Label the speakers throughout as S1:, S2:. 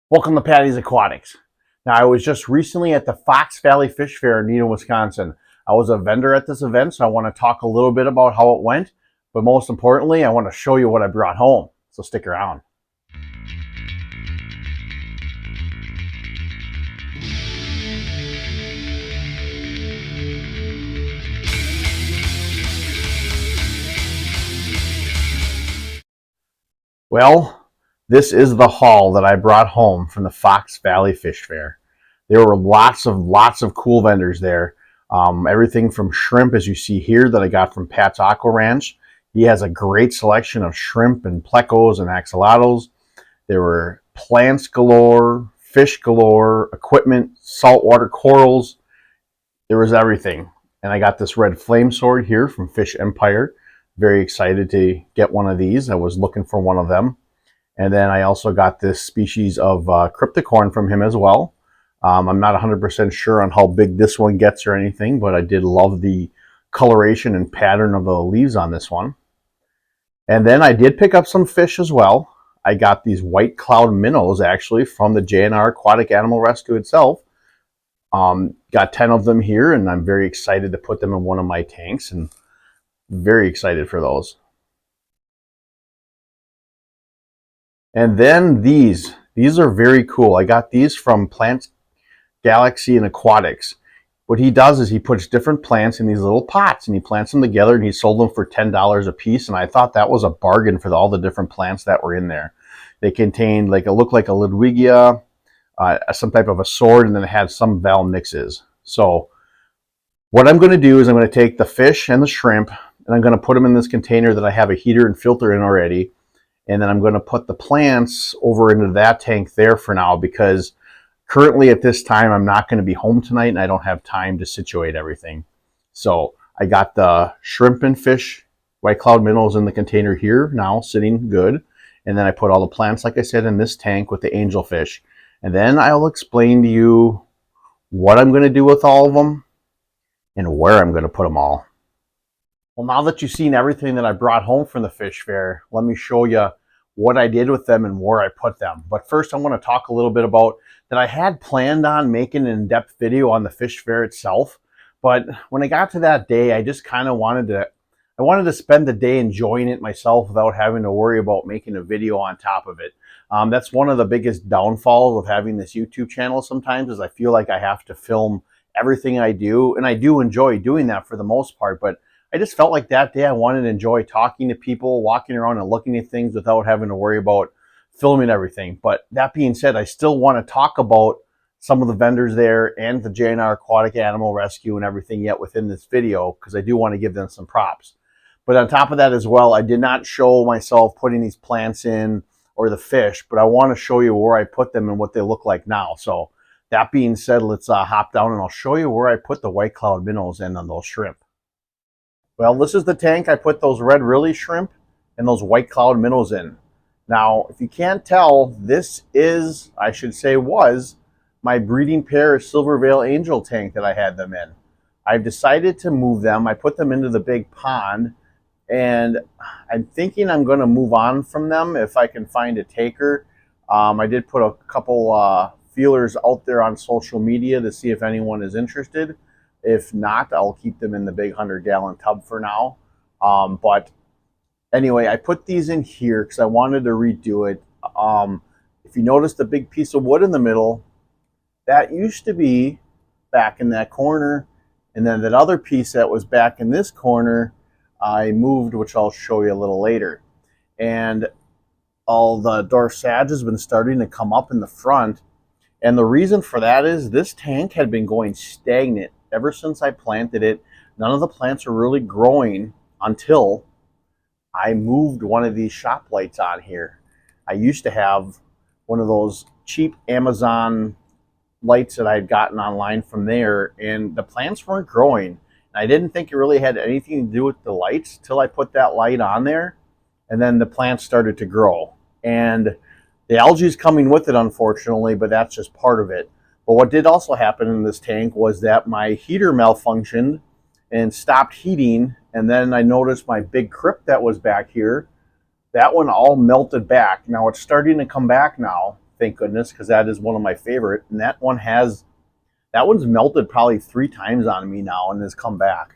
S1: Welcome to Patty's Aquatics. Now, I was just recently at the Fox Valley Fish Fair in Neenah, Wisconsin. I was a vendor at this event, so I want to talk a little bit about how it went. But most importantly, I want to show you what I brought home. So stick around. Well, this is the haul that I brought home from the Fox Valley Fish Fair. There were lots of cool vendors there. Everything from shrimp, as you see here, that I got from Pat's Aqua Ranch. He has a great selection of shrimp and plecos and axolotls. There were plants galore, fish galore, equipment, saltwater corals. There was everything. And I got this red flame sword here from Fish Empire. Very excited to get one of these. I was looking for one of them. And then I also got this species of cryptocorn from him as well. I'm not 100% sure on how big this one gets or anything, but I did love the coloration and pattern of the leaves on this one. And then I did pick up some fish as well. I got these white cloud minnows actually from the J&R Aquatic Animal Rescue itself. Got 10 of them here, and I'm very excited to put them in one of my tanks, and very excited for those. And then these are very cool. I got these from Plants Galaxy and Aquatics. What he does is he puts different plants in these little pots and he plants them together, and he sold them for $10 a piece. And I thought that was a bargain for all the different plants that were in there. They contained it looked like a Ludwigia, some type of a sword, and then it had some val mixes. So what I'm going to do is I'm going to take the fish and the shrimp, and I'm going to put them in this container that I have a heater and filter in already. And then I'm going to put the plants over into that tank there for now, because currently at this time I'm not going to be home tonight and I don't have time to situate everything. So I got the shrimp and fish white cloud minnows in the container here now, sitting good. And then I put all the plants, like I said, in this tank with the angelfish. And then I'll explain to you what I'm going to do with all of them and where I'm going to put them all. Well, now that you've seen everything that I brought home from the fish fair, let me show you what I did with them and where I put them. But first, I want to talk a little bit about that I had planned on making an in-depth video on the fish fair itself. But when I got to that day, I just kind of wanted to spend the day enjoying it myself without having to worry about making a video on top of it. That's one of the biggest downfalls of having this YouTube channel sometimes, is I feel like I have to film everything I do. And I do enjoy doing that for the most part, but I just felt like that day I wanted to enjoy talking to people, walking around and looking at things without having to worry about filming everything. But that being said, I still want to talk about some of the vendors there and the J&R Aquatic Animal Rescue and everything yet within this video, because I do want to give them some props. But on top of that as well, I did not show myself putting these plants in or the fish, but I want to show you where I put them and what they look like now. So that being said, let's hop down and I'll show you where I put the white cloud minnows in on those shrimp. Well, this is the tank I put those red Rilly shrimp and those white cloud minnows in. Now, if you can't tell, this is, I should say was, my breeding pair of silver veil angel tank that I had them in. I've decided to move them. I put them into the big pond, and I'm thinking I'm going to move on from them if I can find a taker. I did put a couple feelers out there on social media to see if anyone is interested. If not, I'll keep them in the big 100-gallon tub for now. But anyway, I put these in here because I wanted to redo it. If you notice the big piece of wood in the middle, that used to be back in that corner. And then that other piece that was back in this corner, I moved, which I'll show you a little later. And all the dwarf sage has been starting to come up in the front. And the reason for that is this tank had been going stagnant ever since I planted it. None of the plants were really growing until I moved one of these shop lights on here. I used to have one of those cheap Amazon lights that I had gotten online from there, and the plants weren't growing. I didn't think it really had anything to do with the lights till I put that light on there, and then the plants started to grow. And the algae is coming with it, unfortunately, but that's just part of it. But what did also happen in this tank was that my heater malfunctioned and stopped heating, and then I noticed my big crypt that was back here, that one all melted back. Now it's starting to come back now, thank goodness, because that is one of my favorite. And that one's melted probably 3 times on me now and has come back.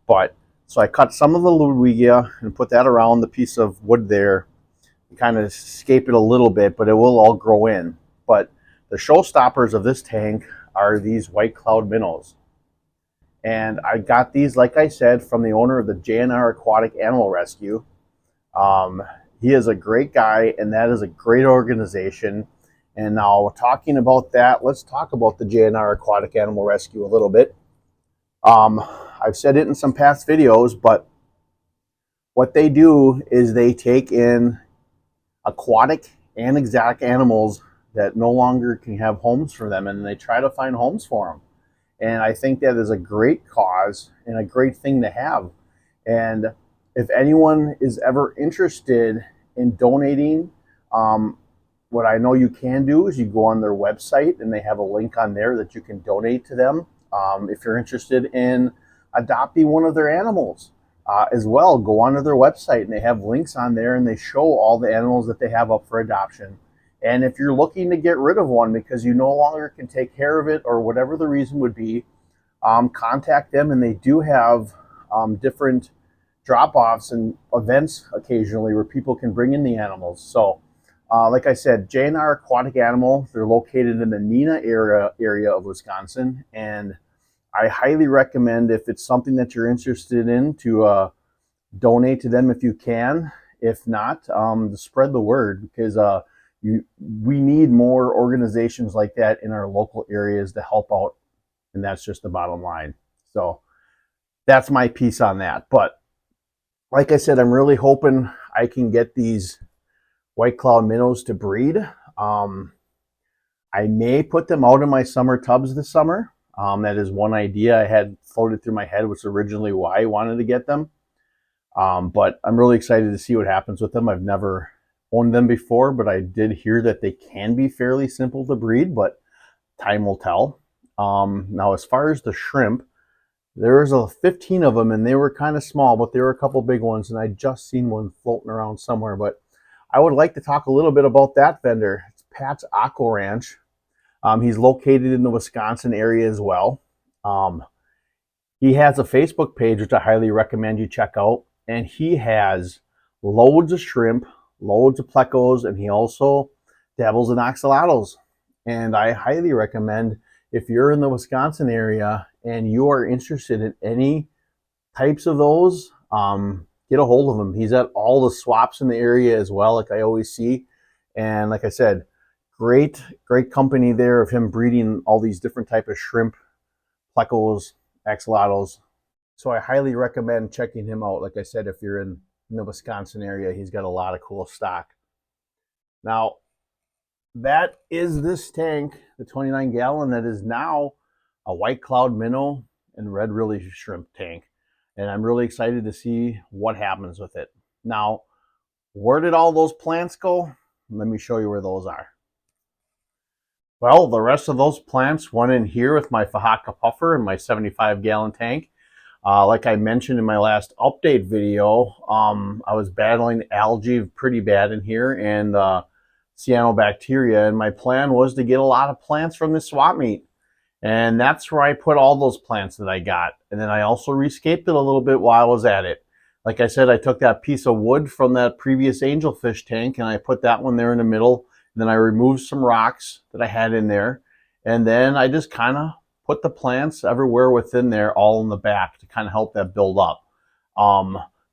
S1: But so I cut some of the Ludwigia and put that around the piece of wood there, and kind of escape it a little bit, but it will all grow in. But the showstoppers of this tank are these white cloud minnows. And I got these, like I said, from the owner of the JNR Aquatic Animal Rescue. He is a great guy, and that is a great organization. And now, talking about that, let's talk about the JNR Aquatic Animal Rescue a little bit. I've said it in some past videos, but what they do is they take in aquatic and exotic animals that no longer can have homes for them, and they try to find homes for them. And I think that is a great cause and a great thing to have. And if anyone is ever interested in donating, what I know you can do is you go on their website and they have a link on there that you can donate to them. If you're interested in adopting one of their animals as well, go onto their website and they have links on there and they show all the animals that they have up for adoption. And if you're looking to get rid of one because you no longer can take care of it or whatever the reason would be, contact them, and they do have different drop-offs and events occasionally where people can bring in the animals. So like I said, JNR Aquatic Animal, they're located in the Neenah area of Wisconsin, and I highly recommend, if it's something that you're interested in, to donate to them if you can. If not, to spread the word, because we need more organizations like that in our local areas to help out, and that's just the bottom line. So that's my piece on that. But like I said, I'm really hoping I can get these white cloud minnows to breed. I may put them out in my summer tubs this summer. That is one idea I had floated through my head, which is originally why I wanted to get them. But I'm really excited to see what happens with them. I've never owned them before, but I did hear that they can be fairly simple to breed, but time will tell. Now, as far as the shrimp, there was 15 of them, and they were kind of small, but there were a couple big ones, and I just seen one floating around somewhere. But I would like to talk a little bit about that vendor. It's Pat's Aqua Ranch. He's located in the Wisconsin area as well. He has a Facebook page, which I highly recommend you check out, and he has loads of shrimp, loads of plecos, and he also dabbles in oxalatos. And I highly recommend, if you're in the Wisconsin area and you are interested in any types of those, get a hold of him. He's at all the swaps in the area as well, like I always see. And like I said, great company there of him breeding all these different type of shrimp, plecos, axolotls. So I highly recommend checking him out. Like I said, if you're in the Wisconsin area, he's got a lot of cool stock. Now, that is this tank, the 29-gallon, that is now a white cloud minnow and red lily shrimp tank. And I'm really excited to see what happens with it. Now, where did all those plants go? Let me show you where those are. Well, the rest of those plants went in here with my Fahaka puffer and my 75-gallon tank. Like I mentioned in my last update video, I was battling algae pretty bad in here and cyanobacteria, and my plan was to get a lot of plants from this swap meet. And that's where I put all those plants that I got. And then I also rescaped it a little bit while I was at it. Like I said, I took that piece of wood from that previous angelfish tank and I put that one there in the middle. And then I removed some rocks that I had in there. And then I just kind of put the plants everywhere within there, all in the back, to kind of help that build up.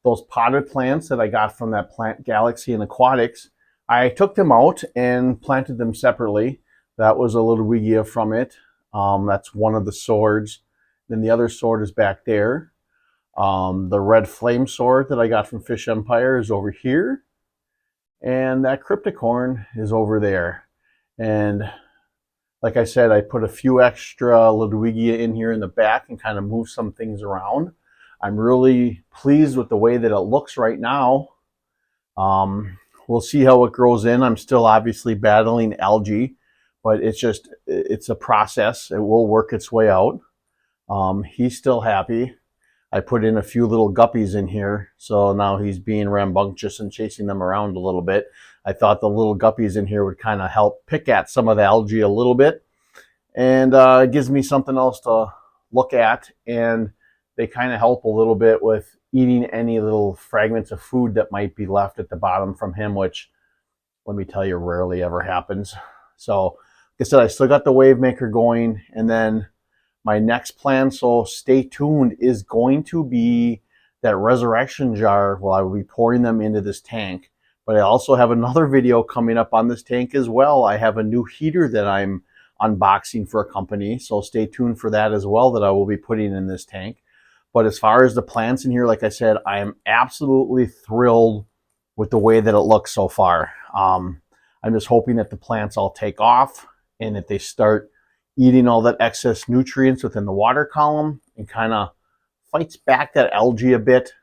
S1: Those potted plants that I got from that Plant Galaxy and Aquatics, I took them out and planted them separately. That was a little Wigia from it. That's one of the swords. Then the other sword is back there. The red flame sword that I got from Fish Empire is over here. And that crypticorn is over there. And like I said, I put a few extra Ludwigia in here in the back and kind of move some things around. I'm really pleased with the way that it looks right now. We'll see how it grows in. I'm still obviously battling algae, but it's a process. It will work its way out. He's still happy. I put in a few little guppies in here, so now he's being rambunctious and chasing them around a little bit. I thought the little guppies in here would kind of help pick at some of the algae a little bit, and it gives me something else to look at, and they kind of help a little bit with eating any little fragments of food that might be left at the bottom from him, which, let me tell you, rarely ever happens. So, like I said, I still got the wave maker going, and then my next plan, so stay tuned, is going to be that resurrection jar. Well, I will be pouring them into this tank, but I also have another video coming up on this tank as well. I have a new heater that I'm unboxing for a company, so stay tuned for that as well, that I will be putting in this tank. But as far as the plants in here, like I said, I am absolutely thrilled with the way that it looks so far. I'm just hoping that the plants all take off and that they start eating all that excess nutrients within the water column and kind of fights back that algae a bit.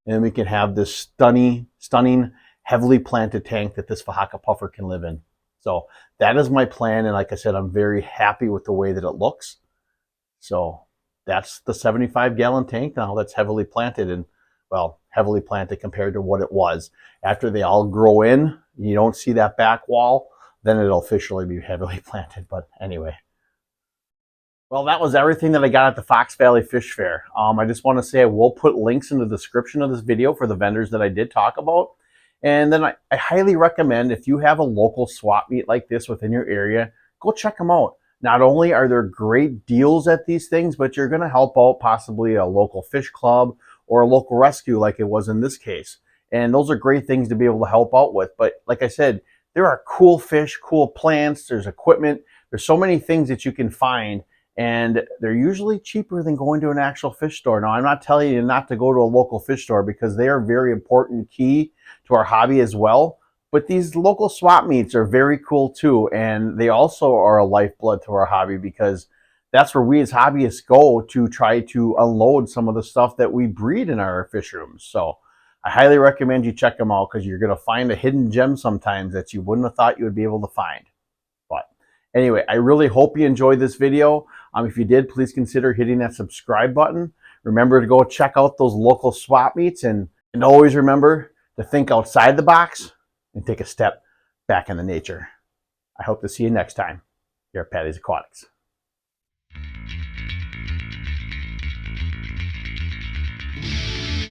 S1: And we can have this stunning, heavily planted tank that this Oaxaca puffer can live in. So that is my plan. And like I said, I'm very happy with the way that it looks. So that's the 75-gallon tank now that's heavily planted, and, well, heavily planted compared to what it was. After they all grow in, you don't see that back wall, then it'll officially be heavily planted. But anyway. Well, that was everything that I got at the Fox Valley Fish Fair. I just want to say I will put links in the description of this video for the vendors that I did talk about. And then I highly recommend, if you have a local swap meet like this within your area, go check them out. Not only are there great deals at these things, but you're going to help out possibly a local fish club or a local rescue like it was in this case. And those are great things to be able to help out with. But like I said, there are cool fish, cool plants, there's equipment, there's so many things that you can find. And they're usually cheaper than going to an actual fish store. Now, I'm not telling you not to go to a local fish store, because they are very important key to our hobby as well. But these local swap meets are very cool too. And they also are a lifeblood to our hobby, because that's where we as hobbyists go to try to unload some of the stuff that we breed in our fish rooms. So I highly recommend you check them out, because you're going to find a hidden gem sometimes that you wouldn't have thought you would be able to find. But anyway, I really hope you enjoyed this video. If you did, please consider hitting that subscribe button. Remember to go check out those local swap meets, and always remember to think outside the box and take a step back into nature. I hope to see you next time here at Patty's Aquatics.